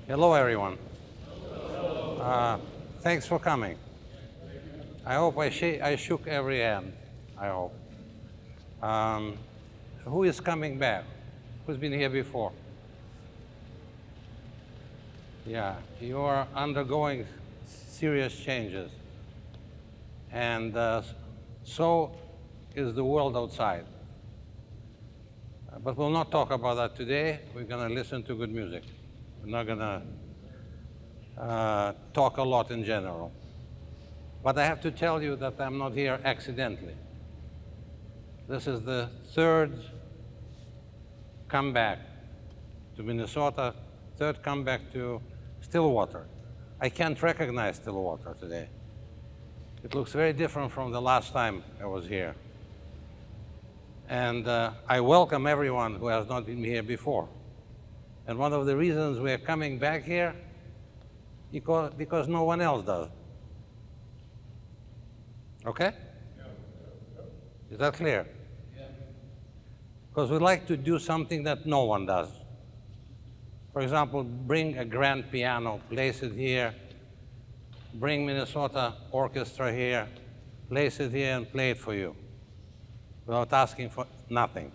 Hello, everyone. Thanks for coming. I hope I shook every hand, I hope. Who is coming back? Who's been here before? Yeah, you are undergoing serious changes. And so is the world outside. But we'll not talk about that today. We're going to listen to good music. We're not going to talk a lot in general. But I have to tell you that I'm not here accidentally. This is the third comeback to Minnesota, third comeback to Stillwater. I can't recognize Stillwater today. It looks very different from the last time I was here. And I welcome everyone who has not been here before. And one of the reasons we're coming back here, because no one else does. Okay? Is that clear? Because we like to do something that no one does. For example, bring a grand piano, place it here, bring Minnesota Orchestra here, place it here and play it for you without asking for nothing.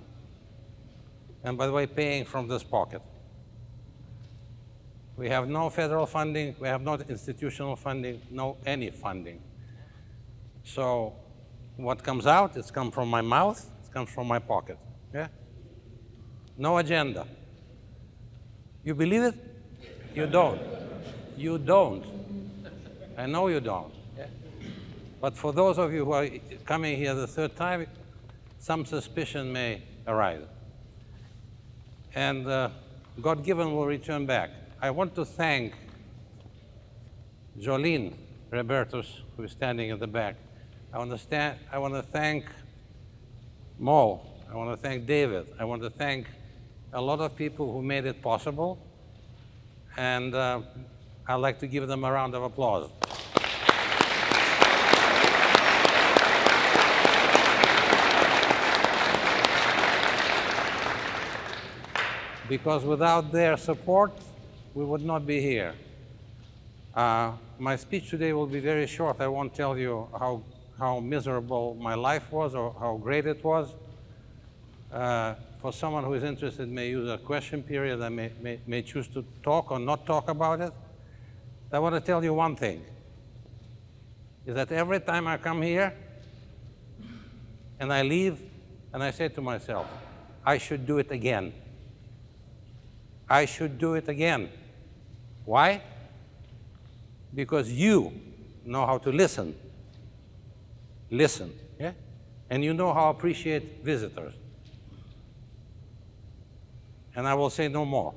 And by the way, paying from this pocket. We have no federal funding, we have no institutional funding, no any funding. So what comes out, it's come from my mouth, it comes from my pocket. Yeah? No agenda. You believe it? You don't. You don't. I know you don't. Yeah? But for those of you who are coming here the third time, some suspicion may arise. And God-given will return back. I want to thank Jolene Robertus, who is standing in the back. I want to thank Mo. I want to thank David. I want to thank a lot of people who made it possible. And I'd like to give them a round of applause. Because without their support, we would not be here. My speech today will be very short. I won't tell you how miserable my life was or how great it was. For someone who is interested, may use a question period. I may choose to talk or not talk about it. I want to tell you one thing, is that every time I come here and I leave and I say to myself, I should do it again. I should do it again. Why? Because you know how to listen. Listen, yeah? And you know how to appreciate visitors. And I will say no more.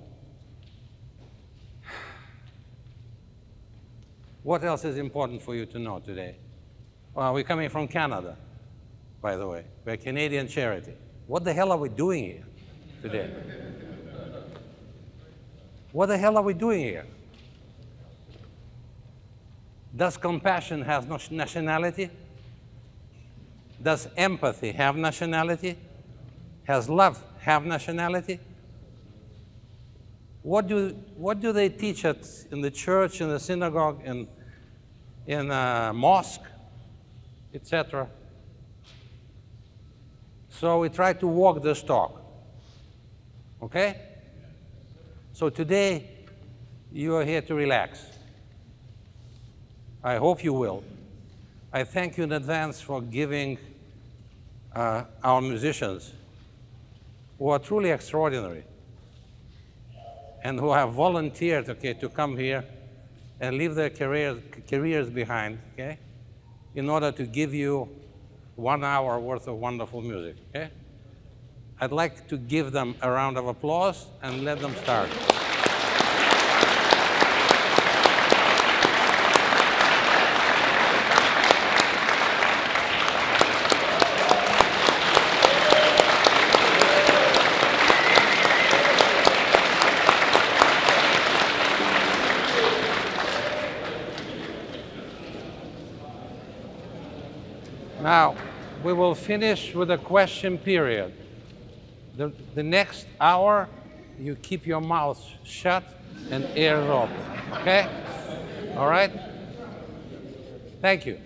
What else is important for you to know today? Well, we're coming from Canada, by the way. We're a Canadian charity. What the hell are we doing here today? What the hell are we doing here? Does compassion have nationality? Does empathy have nationality? Has love have nationality? What do they teach us in the church, in the synagogue, in a mosque, etc.? So we try to walk this talk, okay? So today, you are here to relax. I hope you will. I thank you in advance for giving our musicians, who are truly extraordinary, and who have volunteered, okay, to come here and leave their careers behind, okay, in order to give you 1 hour worth of wonderful music, okay? I'd like to give them a round of applause and let them start. Now, we will finish with a question period. The next hour, you keep your mouth shut and ears open. Okay? All right? Thank you.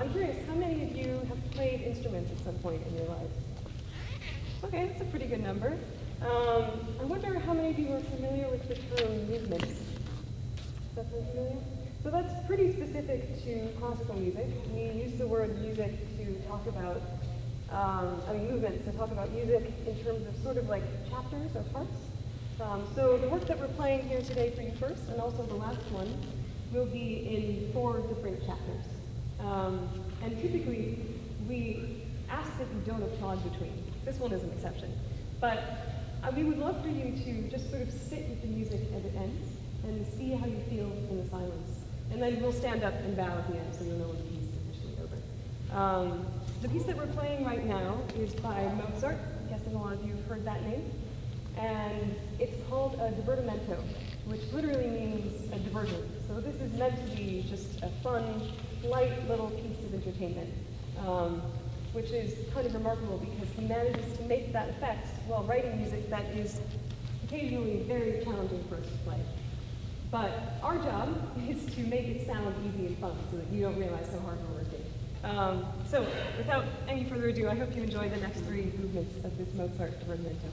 I'm curious, how many of you have played instruments at some point in your lives? Okay, that's a pretty good number. I wonder how many of you are familiar with the term movement. Does that sound familiar? So that's pretty specific to classical music. We use the word music to talk about, movements to talk about music in terms of sort of like chapters or parts. So the work that we're playing here today for you first, and also the last one, will be in 4 different chapters. And typically, we ask that you don't applaud between. This one is an exception. But we would love for you to just sort of sit with the music as it ends and see how you feel in the silence. And then we'll stand up and bow at the end so you'll know when the piece is officially over. The piece that we're playing right now is by Mozart. I'm guessing a lot of you have heard that name. And it's called a Divertimento, which literally means a diversion. So this is meant to be just a fun, light little piece of entertainment, which is kind of remarkable because he manages to make that effect while writing music that is occasionally very challenging for us to play. But our job is to make it sound easy and fun so that you don't realize how hard we're working. So without any further ado, I hope you enjoy the next 3 movements of this Mozart Divertimento.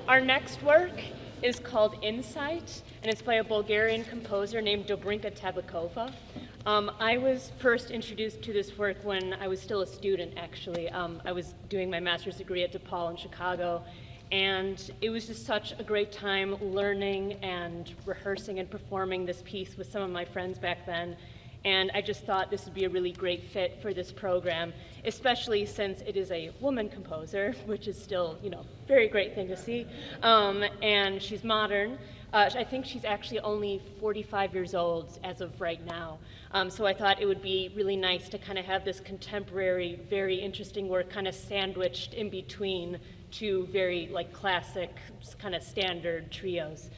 Our next work is called Insight, and it's by a Bulgarian composer named Tabakova. I was first introduced to this work when I was still a student, actually. I was doing my master's degree at DePaul in Chicago, and it was just such a great time learning and rehearsing and performing this piece with some of my friends back then. And I just thought this would be a really great fit for this program, especially since it is a woman composer, which is still, very great thing to see. And she's modern. I think she's actually only 45 years old as of right now. So I thought it would be really nice to kind of have this contemporary, very interesting work kind of sandwiched in between two very classic kind of standard trios.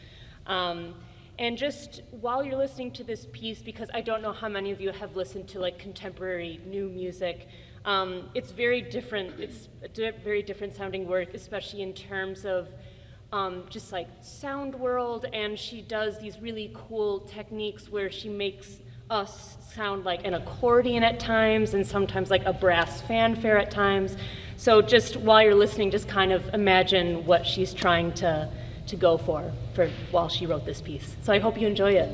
And just while you're listening to this piece, because I don't know how many of you have listened to contemporary new music, it's very different. It's a very different sounding work, especially in terms of just sound world. And she does these really cool techniques where she makes us sound like an accordion at times, and sometimes like a brass fanfare at times. So just while you're listening, just kind of imagine what she's trying to go for while she wrote this piece. So I hope you enjoy it.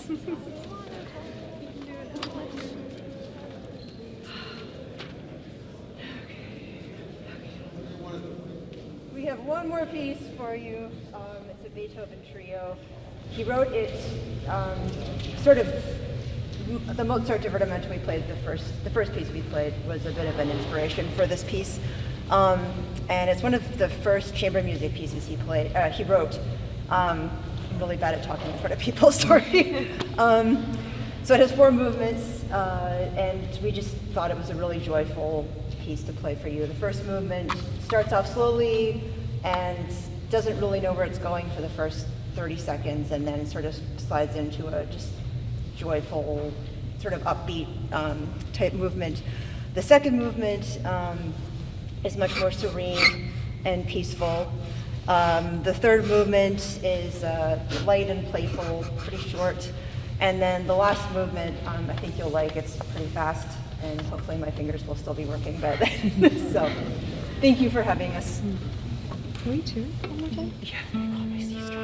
We have one more piece for you. It's a Beethoven trio. He wrote it sort of, the Mozart Divertimento we played, the first piece we played was a bit of an inspiration for this piece. And it's one of the first chamber music pieces he wrote. I'm really bad at talking in front of people, sorry. So it has 4 movements, and we just thought it was a really joyful piece to play for you. The first movement starts off slowly and doesn't really know where it's going for the first 30 seconds, and then sort of slides into a just joyful, sort of upbeat type movement. The second movement is much more serene and peaceful. The third movement is light and playful, pretty short. And then the last movement, I think you'll like. It's pretty fast, and hopefully my fingers will still be working. But so, thank you for having us. Can we tune one more time? Yeah, I call my sister.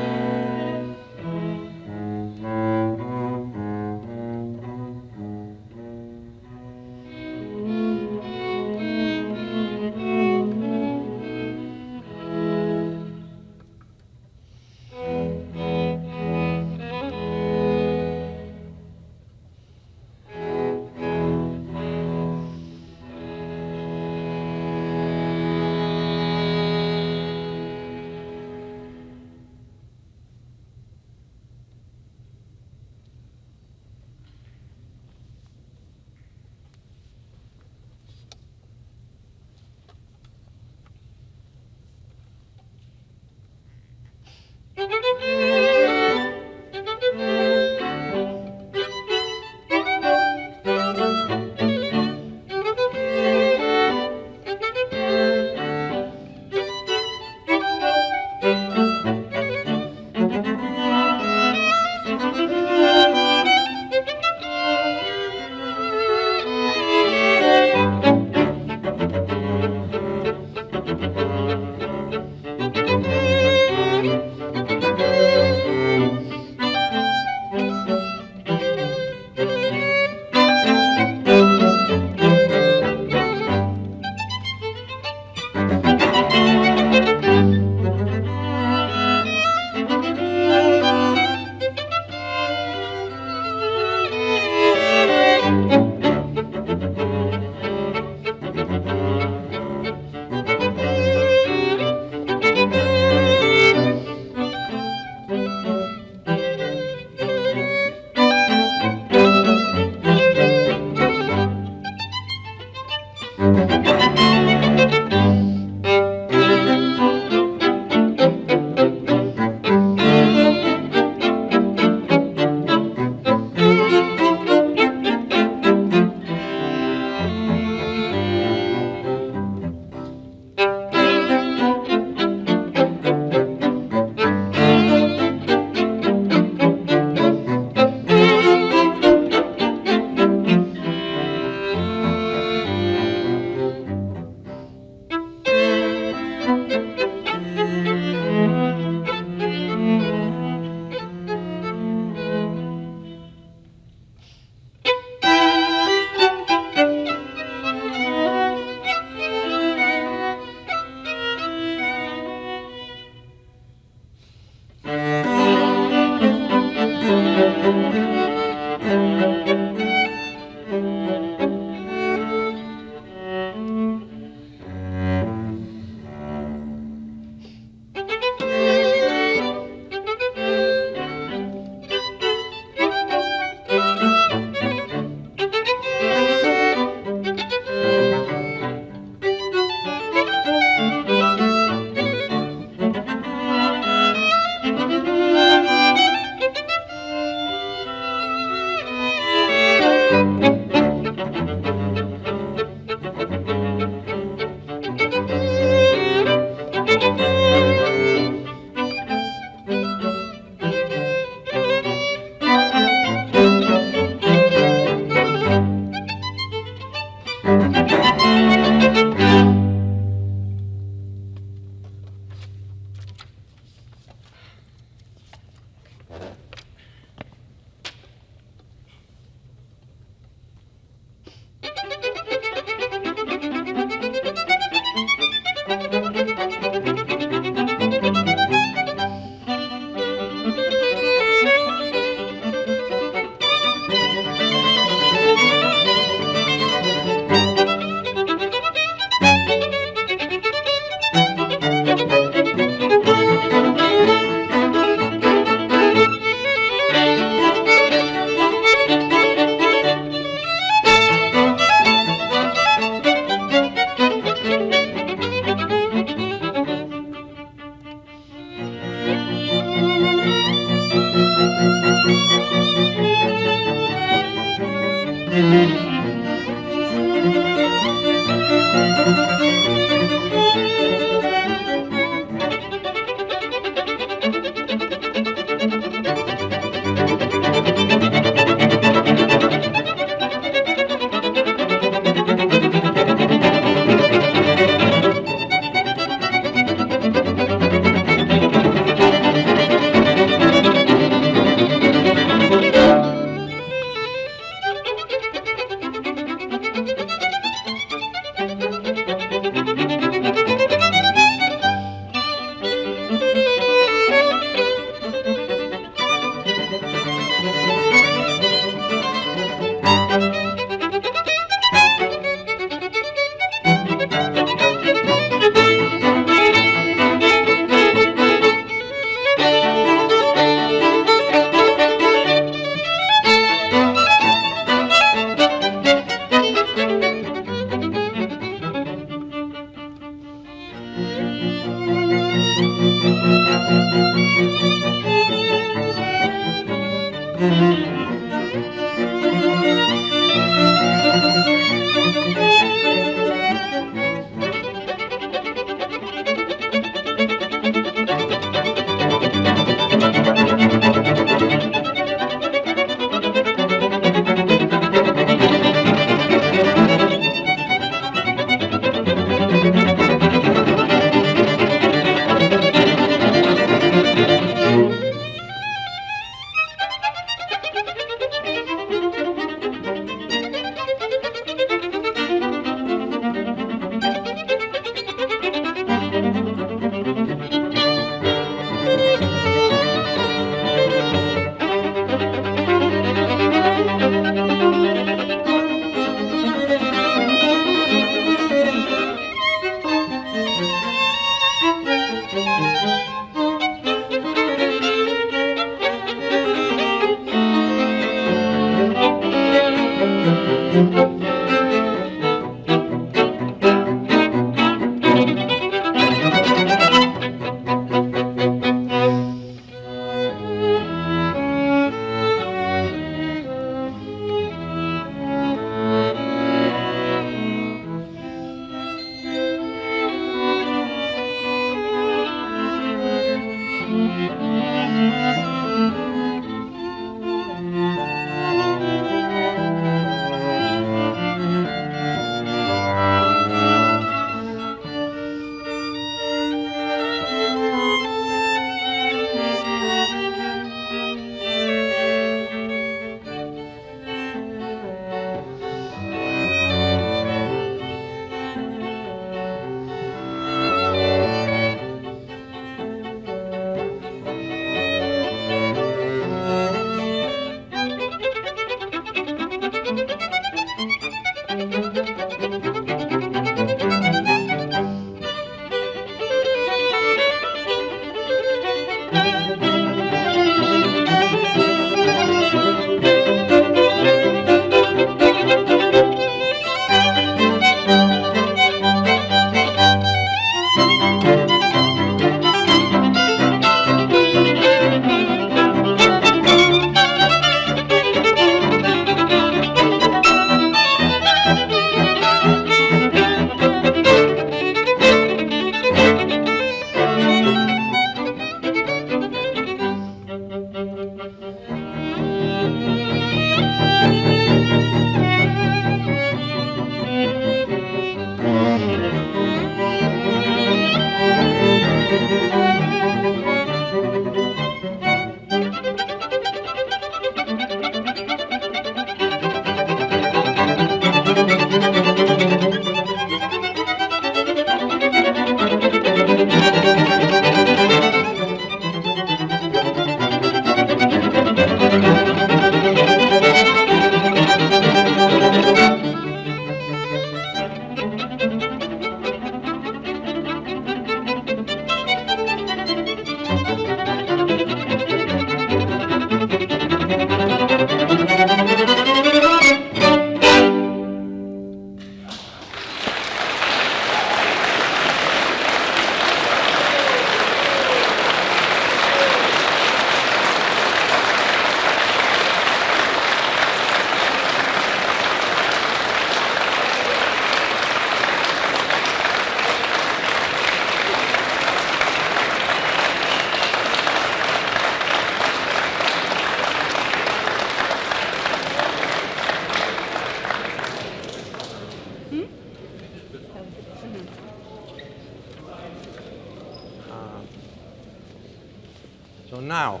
So now,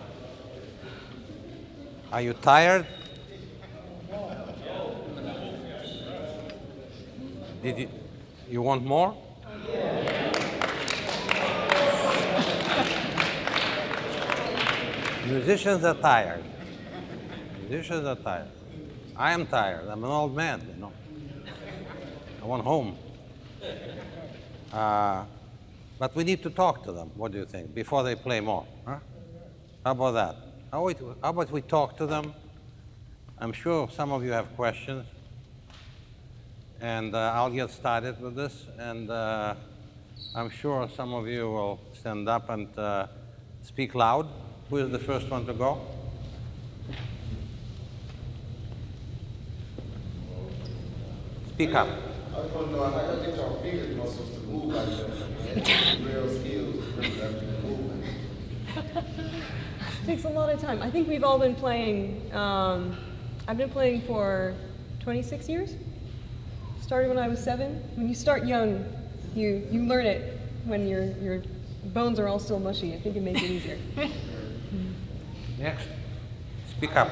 are you tired? You want more? Musicians are tired. Musicians are tired. I am tired. I'm an old man, you know. I want home. But we need to talk to them. What do you think? Before they play more, huh? How about that? How about we talk to them? I'm sure some of you have questions. And I'll get started with this. And I'm sure some of you will stand up and speak loud. Who is the first one to go? Speak up. I just want to know how y'all get y'all fingers muscles to move like that. Real skills to bring that movement. Takes a lot of time. I think we've all been playing. I've been playing for 26 years. Started when I was 7. When you start young, you learn it when your bones are all still mushy. I think it makes it easier. Next. Speak up.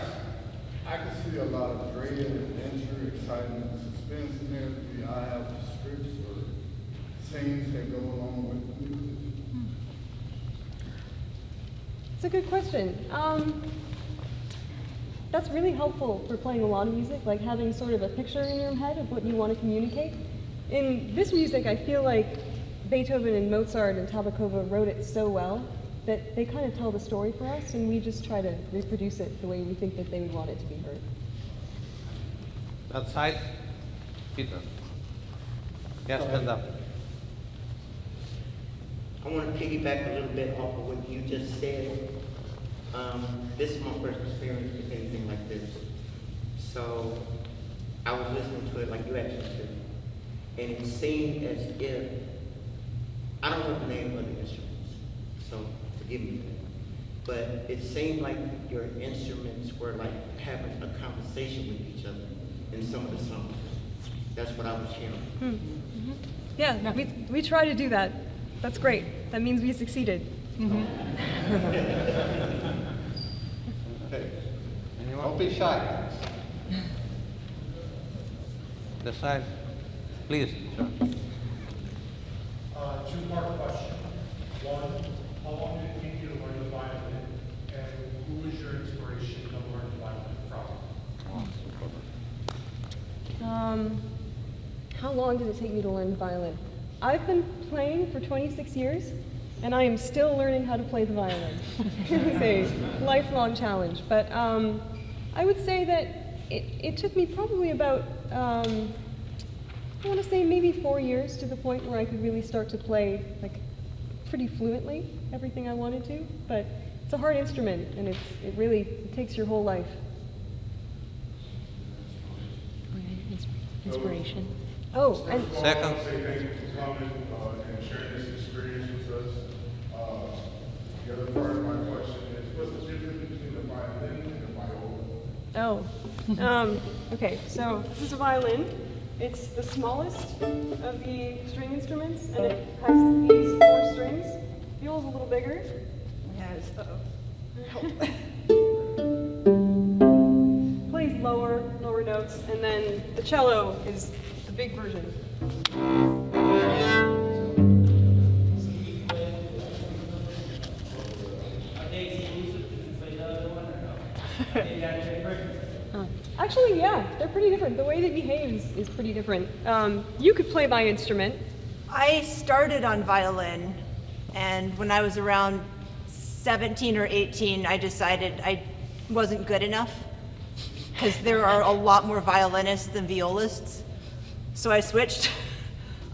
I can see a lot of dread, adventure, excitement, suspense in there. Do I have scripts or scenes that go along with the music? It's a good question. That's really helpful for playing a lot of music, like having sort of a picture in your head of what you want to communicate. In this music, I feel like Beethoven and Mozart and Tabakova wrote it so well that they kind of tell the story for us, and we just try to reproduce it the way we think that they would want it to be heard. That side. Peter. Yes, stand up. I want to piggyback a little bit off of what you just said. This is my first experience with anything like this. So I was listening to it like you actually did. And it seemed as if, I don't know the name of the instruments, so forgive me for that. But it seemed like your instruments were like having a conversation with each other in some of the songs. That's what I was hearing. Mm-hmm. Yeah, we try to do that. That's great. That means we succeeded. Mm-hmm. Hey, Anyone? don't be shy. This side. Please, sir. Two-part question. One, how long did it take you to learn the violin? And who was your inspiration to learn the violin from? How long did it take me to learn violin? I've been playing for 26 years, and I am still learning how to play the violin. It's a lifelong challenge. But I would say that it took me probably about, I want to say maybe 4 years to the point where I could really start to play like pretty fluently, everything I wanted to, but it's a hard instrument, and it really takes your whole life. Inspiration. Oh, and Second. I want to say thank you for coming and sharing this experience with us. The other part of my question is, what's the difference between the violin and the viola? okay, so this is a violin. It's the smallest of the string instruments, and it has these 4 strings. Viola's a little bigger. Yes. Plays lower notes, and then the cello is the big version. Actually, yeah, they're pretty different. The way they behave is pretty different. You could play by instrument. I started on violin, and when I was around 17 or 18, I decided I wasn't good enough because there are a lot more violinists than violists. So I switched.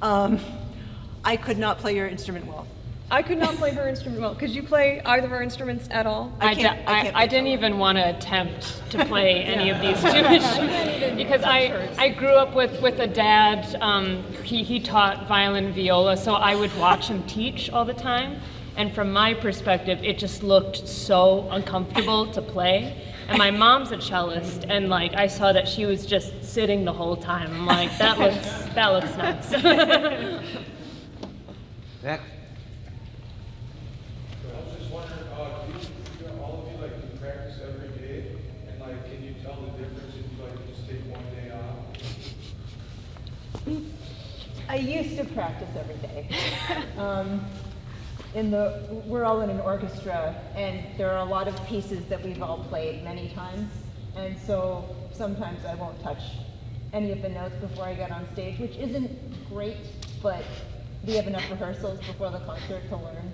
I could not play your instrument well. I could not play her instrument well. Could you play either of our instruments at all? I can't I didn't even want to attempt to play any of these two instruments because I grew up with a dad. He taught violin and viola, so I would watch him teach all the time. And from my perspective, it just looked so uncomfortable to play. And my mom's a cellist, and like I saw that she was just sitting the whole time. I'm like, that looks nice. Next. I was just wondering, do all of you like do practice every day? And like, can you tell the difference if you like just take one day off? I used to practice every day. We're all in an orchestra, and there are a lot of pieces that we've all played many times, and so sometimes I won't touch any of the notes before I get on stage, which isn't great, but we have enough rehearsals before the concert to learn.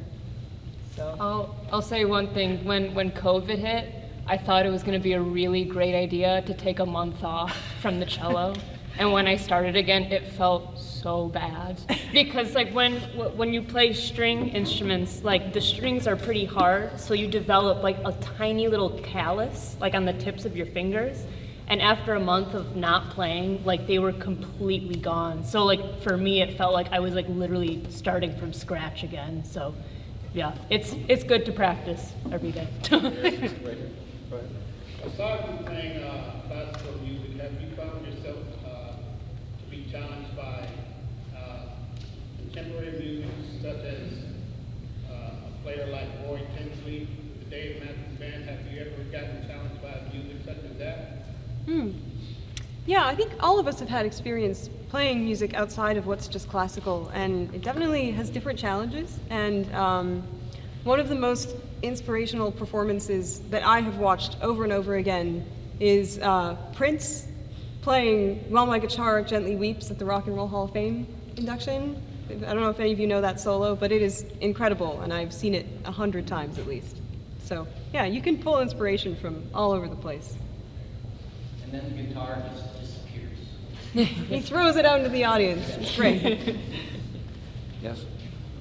So I'll say one thing. When COVID hit, I thought it was going to be a really great idea to take a month off from the cello. And when I started again, it felt so bad because like when you play string instruments, like the strings are pretty hard, so you develop like a tiny little callus like on the tips of your fingers. And after a month of not playing, like they were completely gone. So like for me, it felt like I was like literally starting from scratch again. So yeah, it's good to practice every day. Aside from playing classical music, have you found yourself to be challenged by contemporary music, such as a player like Roy Tinsley, the Dave Matthews Band? Have you ever gotten challenged by music such as that? Yeah, I think all of us have had experience playing music outside of what's just classical, and it definitely has different challenges. And one of the most inspirational performances that I have watched over and over again is Prince playing While My Guitar Gently Weeps at the Rock and Roll Hall of Fame induction. I don't know if any of you know that solo, but it is incredible, and I've seen it 100 times at least. So yeah, you can pull inspiration from all over the place. And then the guitar just disappears. He throws it out into the audience. It's great. Yes.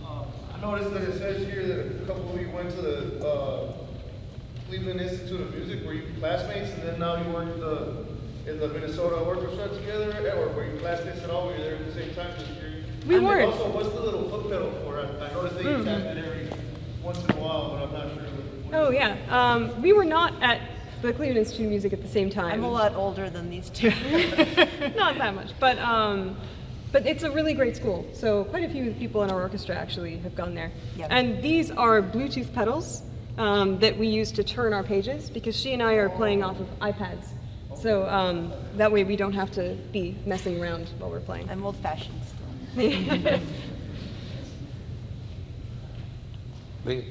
I noticed that it says here that a couple of you went to the Cleveland Institute of Music. Were you classmates, and then now you work in the Minnesota Orchestra together, or were you classmates at all? Were you there at the same time? Just curious. We weren't. Also, what's the little foot pedal for? I noticed that you tap it every once in a while, but I'm not sure. Oh yeah, we were not at the Cleveland Institute of Music at the same time. I'm a lot older than these two. Not that much, but it's a really great school. So quite a few people in our orchestra actually have gone there. Yep. And these are Bluetooth pedals that we use to turn our pages, because she and I are playing off of iPads. So that way we don't have to be messing around while we're playing. I'm old-fashioned still. Please.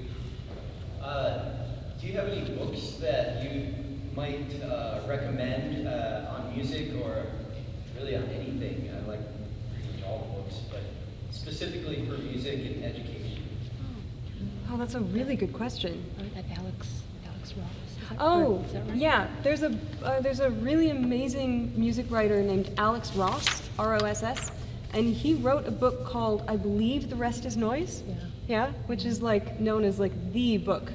Do you have any books that you might recommend on music, or really on anything? I like pretty much all the books, but specifically for music and education. Oh, that's a really good question. That Alex Ross. Oh, Is that right? yeah. There's a really amazing music writer named Alex Ross, R-O-S-S, and he wrote a book called, I believe, The Rest Is Noise. Yeah. yeah, which is like known as like the book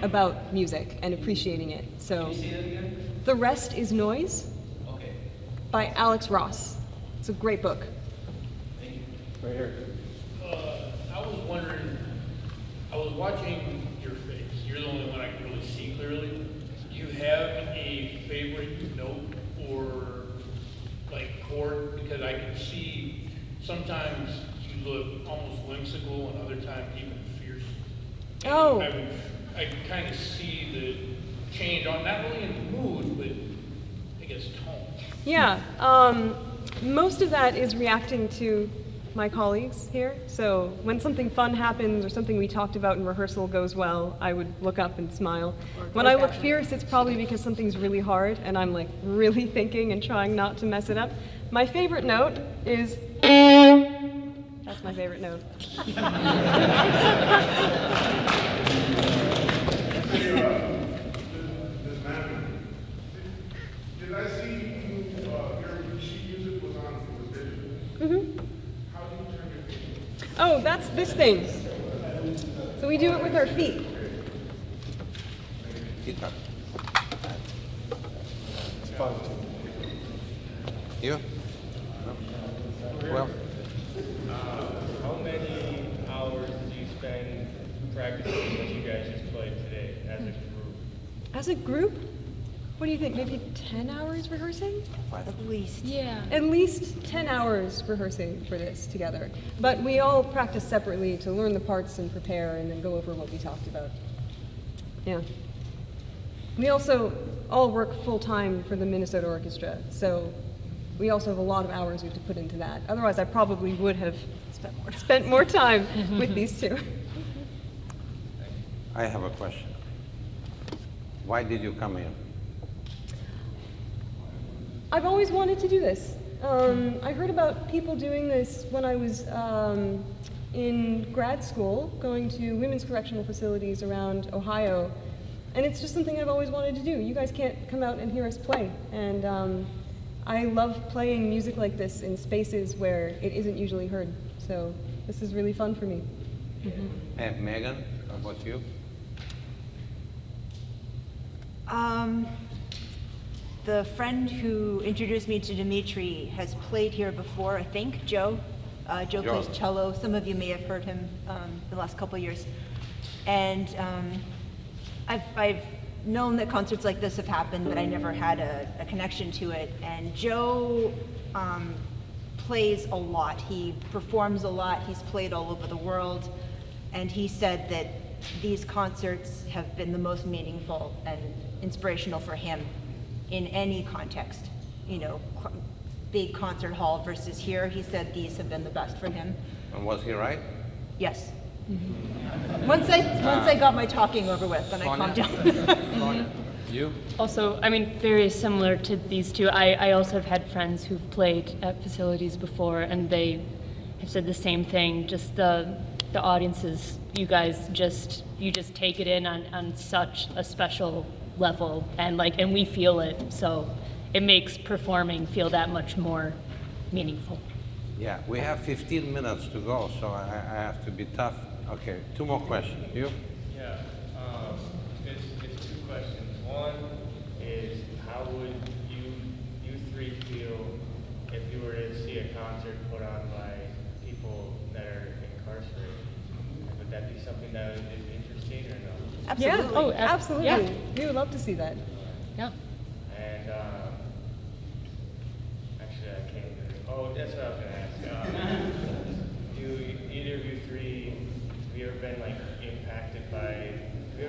about music and appreciating it. So, Can you say that again? The Rest is Noise Okay. by Alex Ross. It's a great book. Thank you. Right here. I was wondering, I was watching your face. You're the only one I can really see clearly. Do you have a favorite note or like chord? Because I can see sometimes you look almost whimsical and other times even fierce. And Oh. I kind of see the change on not only in mood, but I guess tone. Yeah, most of that is reacting to my colleagues here. So when something fun happens or something we talked about in rehearsal goes well, I would look up and smile. When I look fierce, it's probably because something's really hard and I'm like really thinking and trying not to mess it up. My favorite note is, that's my favorite note. Did I see you, your sheet music was on, was digital? Mm-hmm. How do you turn your feet? Oh, that's this thing. So we do it with our feet. Guitar. It's fun too. You? No? Well, How many hours did you spend practicing what you guys just played today as a group? As a group, what do you think? Maybe 10 hours rehearsing? At least. Yeah. At least 10 hours rehearsing for this together. But we all practice separately to learn the parts and prepare and then go over what we talked about. Yeah. We also all work full-time for the Minnesota Orchestra, so we also have a lot of hours we have to put into that. Otherwise, I probably would have spent more time with these two. I have a question. Why did you come here? I've always wanted to do this. I heard about people doing this when I was in grad school, going to women's correctional facilities around Ohio, and it's just something I've always wanted to do. You guys can't come out and hear us play, and I love playing music like this in spaces where it isn't usually heard, so this is really fun for me. And Megan, how about you? The friend who introduced me to Dimitri has played here before, I think, Joe. Joe plays cello. Some of you may have heard him the last couple of years. And I've known that concerts like this have happened, but I never had a connection to it. And Joe plays a lot. He performs a lot. He's played all over the world. And he said that these concerts have been the most meaningful and inspirational for him in any context, you know, big concert hall versus here. He said these have been the best for him. And was he right? Yes. Once I got my talking over with, then I calmed down. Sonia, you? Also, I mean, very similar to these two. I also have had friends who've played at facilities before, and they have said the same thing. Just the audiences, you just take it in on such a special level, and we feel it. So it makes performing feel that much more meaningful. Yeah, we have 15 minutes to go, so I have to be tough. Okay, 2 more questions. You? Yeah, it's 2 questions. One is, how would you three feel if you were to see a concert put on by people that are incarcerated? Would that be something that is interesting or no? Absolutely. Yeah. Oh, absolutely. Yeah. We would love to see that. Yeah. And actually, I can't even. Oh, that's what I was gonna ask. Do either of you three, have you ever been impacted by? Do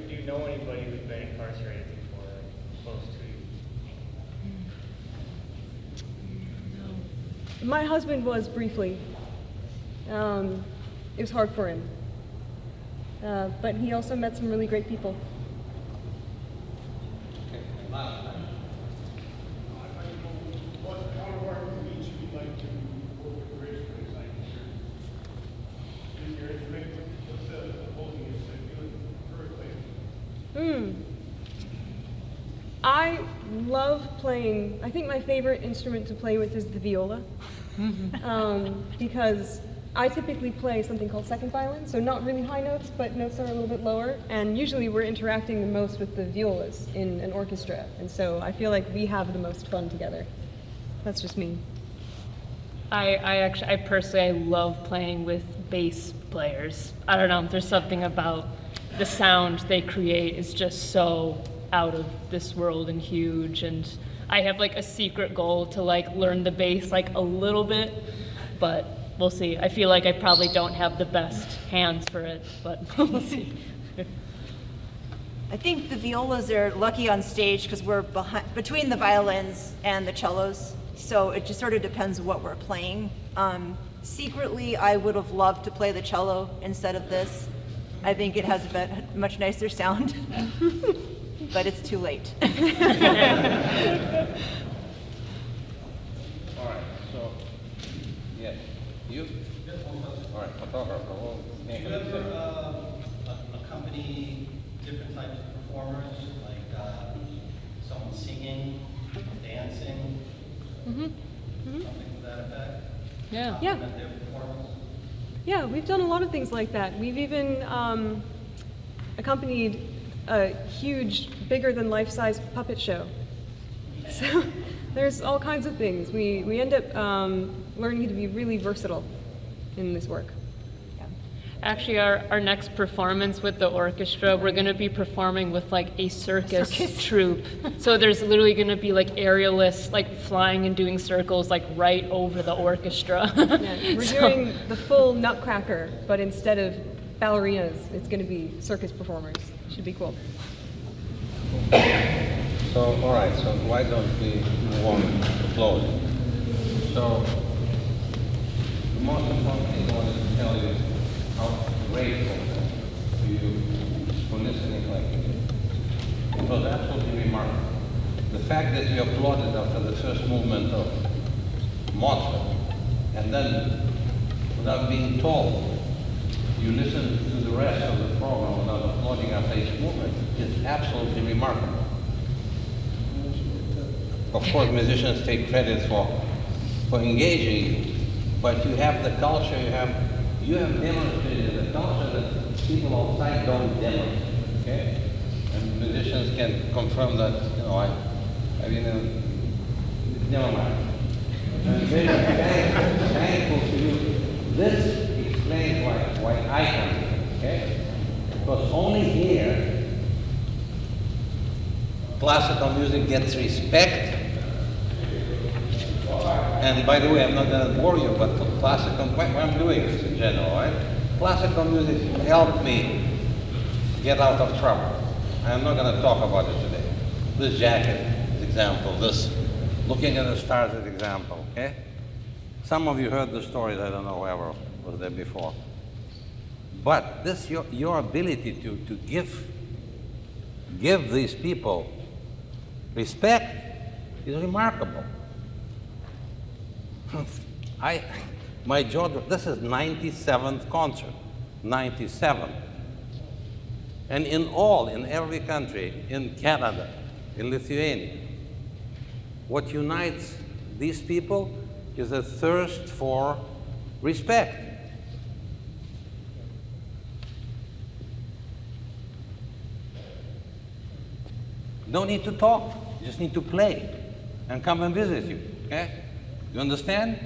you know anybody who's been incarcerated before, close to you? My husband was briefly. It was hard for him. But he also met some really great people. What counterpart would each of you like to work with Rich for his use your instrument? What's the opposing instrument you would prefer to play? I love playing. I think my favorite instrument to play with is the viola, because I typically play something called second violin, so not really high notes, but notes that are a little bit lower. And usually we're interacting the most with the violist in an orchestra. And so I feel like we have the most fun together. That's just me. I personally love playing with bass players. I don't know, there's something about the sound they create is just so out of this world and huge, and I have like a secret goal to like learn the bass like a little bit, but we'll see. I feel like I probably don't have the best hands for it, but we'll see. I think the violas are lucky on stage because we're between the violins and the cellos, so it just sort of depends what we're playing. Secretly, I would have loved to play the cello instead of this. I think it has a much nicer sound, but it's too late. All right, so, yes, you? All right, photographer. Well, Do you ever accompany different types of performers, like someone singing, dancing, something to that effect? Yeah. Compliment their performance? Yeah, we've done a lot of things like that. We've even accompanied a huge, bigger than life-size puppet show. So there's all kinds of things. We end up learning to be really versatile in this work. Actually, our next performance with the orchestra, we're going to be performing with like a circus troupe. So there's literally going to be like aerialists like flying and doing circles like right over the orchestra. Yeah, we're doing the full Nutcracker, but instead of ballerinas, it's going to be circus performers. Should be cool. So, all right, so why don't we move on to closing? So, the most important thing I wanted to tell you how grateful to you for listening like you did. It was absolutely remarkable. The fact that you applauded after the first movement of Mozart, and then, without being told, you listened to the rest of the program without applauding after each movement is absolutely remarkable. Of course, musicians take credit for engaging you, but you have the culture, you have demonstrated the culture that people outside don't demonstrate, okay? And musicians can confirm that, you know, I mean, never mind. I'm very thankful to you. This explains why I come here, okay? Because only here, classical music gets respect. And by the way, I'm not going to bore you, but classical, what I'm doing this in general, right? Classical music helped me get out of trouble. I'm not going to talk about it today. This jacket is example, this looking at the stars is example, okay? Some of you heard the stories, I don't know whoever was there before. But this, your ability to give these people respect is remarkable. My jaw, this is 97th concert, 97. And in every country, in Canada, in Lithuania, what unites these people is a thirst for respect. No need to talk, you just need to play and come and visit you, okay? You understand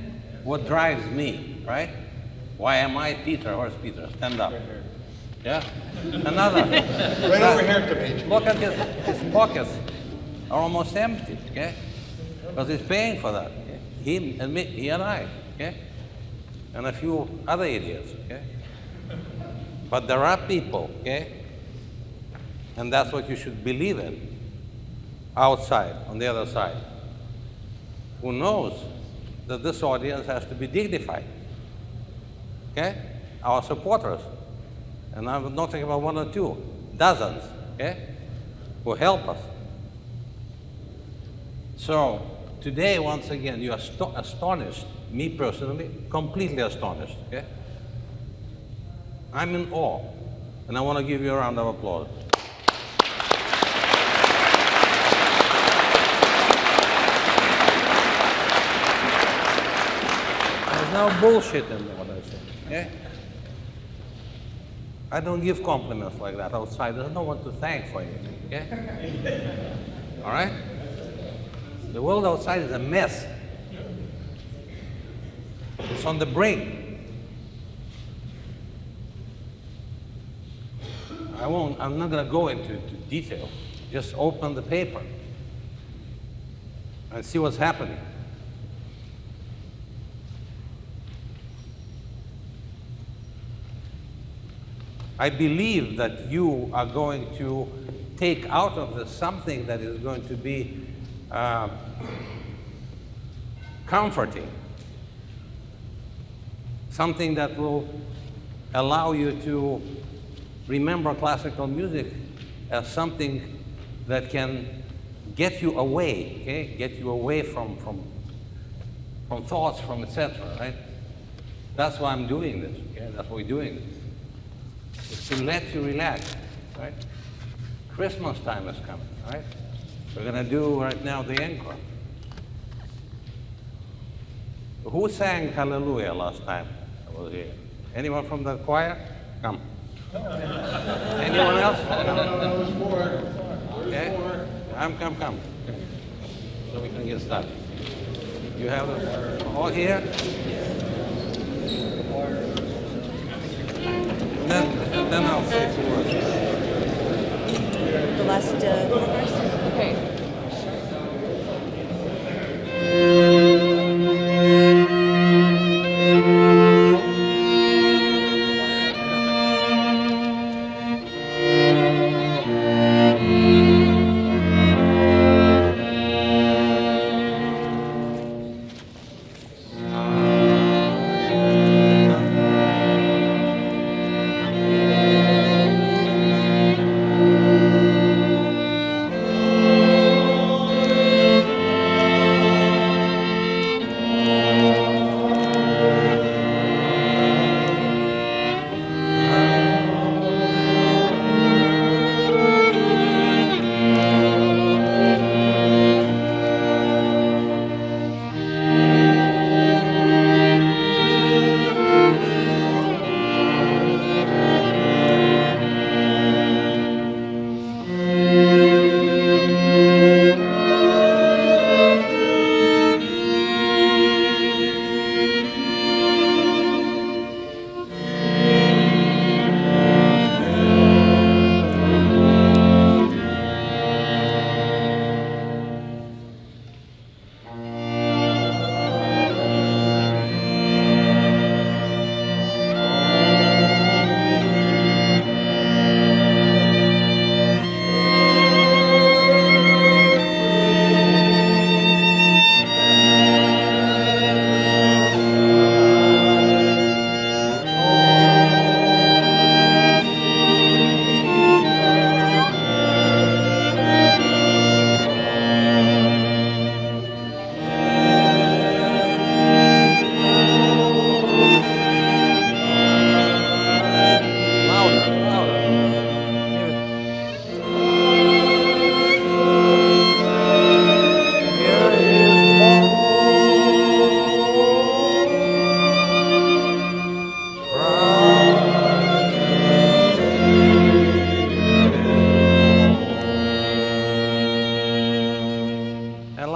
what drives me, right? Why am I Peter? Where's Peter? Stand up. Yeah? Another. Right over here, Dimitri. Look at his pockets are almost empty, okay? Because he's paying for that. Okay? He and I, okay? And a few other idiots, okay? But there are people, okay? And that's what you should believe in, outside, on the other side, who knows that this audience has to be dignified, okay? Our supporters, and I'm not talking about one or two, dozens, okay? Who help us. So, today, once again, you are astonished, me personally, completely astonished, okay? I'm in awe, and I want to give you a round of applause. no bullshit in what I say. Okay? I don't give compliments like that outside. There's no one to thank for anything. Okay? All right? The world outside is a mess. It's on the brink. I'm not going to go into detail. Just open the paper and see what's happening. I believe that you are going to take out of this something that is going to be comforting, something that will allow you to remember classical music as something that can get you away, okay? Get you away from thoughts, from etc., right? That's why I'm doing this, okay? That's why we're doing this. It's to let you relax, right? Christmas time is coming, right? We're gonna do right now the encore. Who sang Hallelujah last time I was here? Anyone from the choir? Come. Anyone else? No, there's more. Okay. Come. So we can get started. You have them all here? And then I'll say a few words. The last chorus? Okay.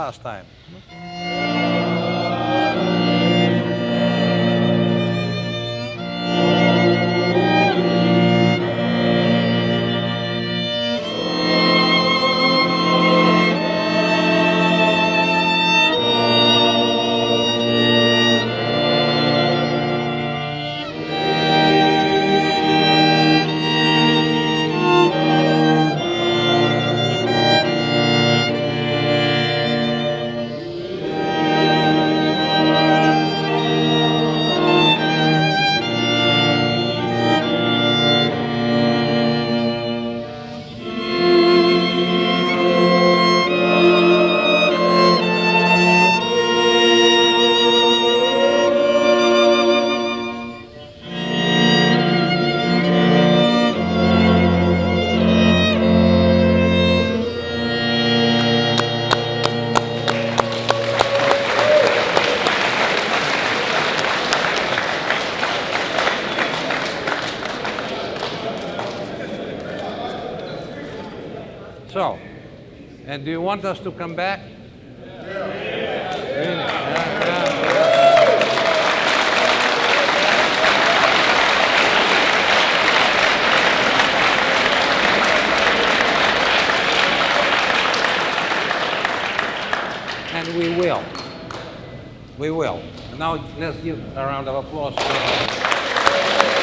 Last time. So, and do you want us to come back? Really? And we will. We will. Now let's give a round of applause to